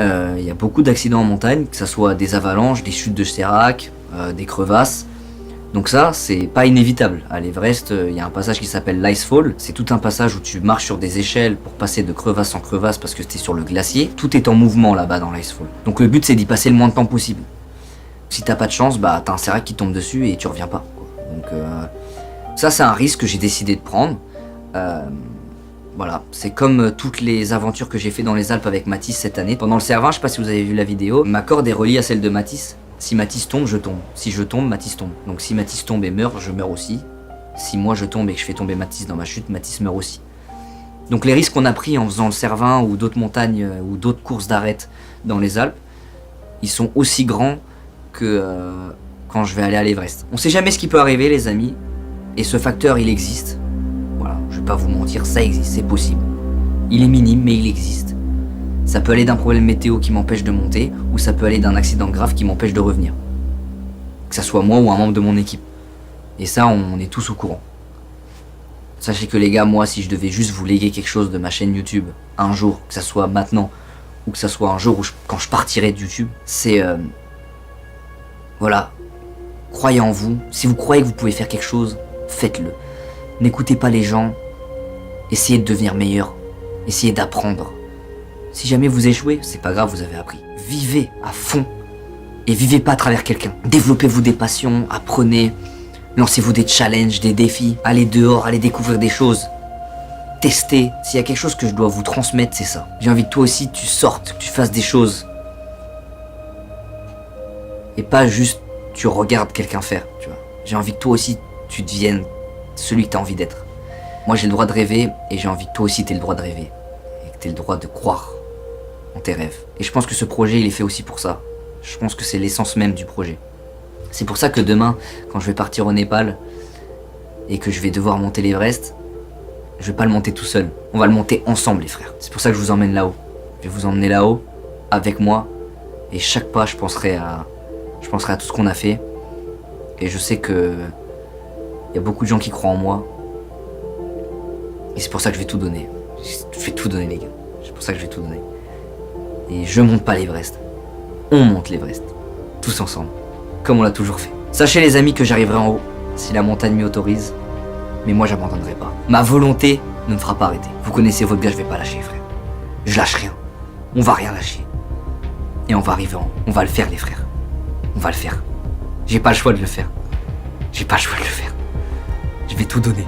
Il y a beaucoup d'accidents en montagne, que ce soit des avalanches, des chutes de sérac, des crevasses. Donc ça, c'est pas inévitable. À l'Everest, il y a un passage qui s'appelle l'Icefall. C'est tout un passage où tu marches sur des échelles pour passer de crevasse en crevasse parce que t'es sur le glacier. Tout est en mouvement là-bas dans l'Icefall. Donc le but, c'est d'y passer le moins de temps possible. Si t'as pas de chance, bah t'as un sérac qui tombe dessus et tu reviens pas, quoi. Donc ça, c'est un risque que j'ai décidé de prendre. Voilà, c'est comme toutes les aventures que j'ai fait dans les Alpes avec Mathis cette année. Pendant le Cervin, je sais pas si vous avez vu la vidéo, ma corde est reliée à celle de Mathis. Si Mathis tombe, je tombe. Si je tombe, Mathis tombe. Donc si Mathis tombe et meurt, je meurs aussi. Si moi je tombe et que je fais tomber Mathis dans ma chute, Mathis meurt aussi. Donc les risques qu'on a pris en faisant le Cervin ou d'autres montagnes ou d'autres courses d'arête dans les Alpes, ils sont aussi grands que quand je vais aller à l'Everest. On sait jamais ce qui peut arriver, les amis. Et ce facteur, il existe. Voilà, je vais pas vous mentir, ça existe, c'est possible. Il est minime, mais il existe. Ça peut aller d'un problème météo qui m'empêche de monter, ou ça peut aller d'un accident grave qui m'empêche de revenir. Que ça soit moi ou un membre de mon équipe. Et ça, on est tous au courant. Sachez que les gars, moi, si je devais juste vous léguer quelque chose de ma chaîne YouTube, un jour, que ça soit maintenant, ou que ça soit un jour où quand je partirai de YouTube, c'est... voilà. Croyez en vous. Si vous croyez que vous pouvez faire quelque chose, faites-le. N'écoutez pas les gens. Essayez de devenir meilleur. Essayez d'apprendre. Si jamais vous échouez, c'est pas grave, vous avez appris. Vivez à fond. Et vivez pas à travers quelqu'un. Développez-vous des passions, apprenez. Lancez-vous des challenges, des défis. Allez dehors, allez découvrir des choses. Testez. S'il y a quelque chose que je dois vous transmettre, c'est ça. J'ai envie que toi aussi, tu sortes, que tu fasses des choses. Et pas juste, tu regardes quelqu'un faire, tu vois. J'ai envie que toi aussi, tu deviennes celui que tu as envie d'être. Moi, j'ai le droit de rêver, et j'ai envie que toi aussi, tu aies le droit de rêver. Et que tu aies le droit de croire en tes rêves. Et je pense que ce projet, il est fait aussi pour ça. Je pense que c'est l'essence même du projet. C'est pour ça que demain, quand je vais partir au Népal, et que je vais devoir monter l'Everest, je vais pas le monter tout seul. On va le monter ensemble, les frères. C'est pour ça que je vous emmène là-haut. Je vais vous emmener là-haut, avec moi, et chaque pas, je penserai à tout ce qu'on a fait. Et je sais que il y a beaucoup de gens qui croient en moi. Et c'est pour ça que je vais tout donner. Je vais tout donner, les gars. C'est pour ça que je vais tout donner. Et je monte pas l'Everest. On monte l'Everest. Tous ensemble. Comme on l'a toujours fait. Sachez, les amis, que j'arriverai en haut, si la montagne m'y autorise. Mais moi, j'abandonnerai pas. Ma volonté ne me fera pas arrêter. Vous connaissez votre gars, je vais pas lâcher, frère. Je lâche rien. On va rien lâcher. Et on va arriver en haut. On va le faire, les frères. On va le faire. J'ai pas le choix de le faire. J'ai pas le choix de le faire. Je vais tout donner.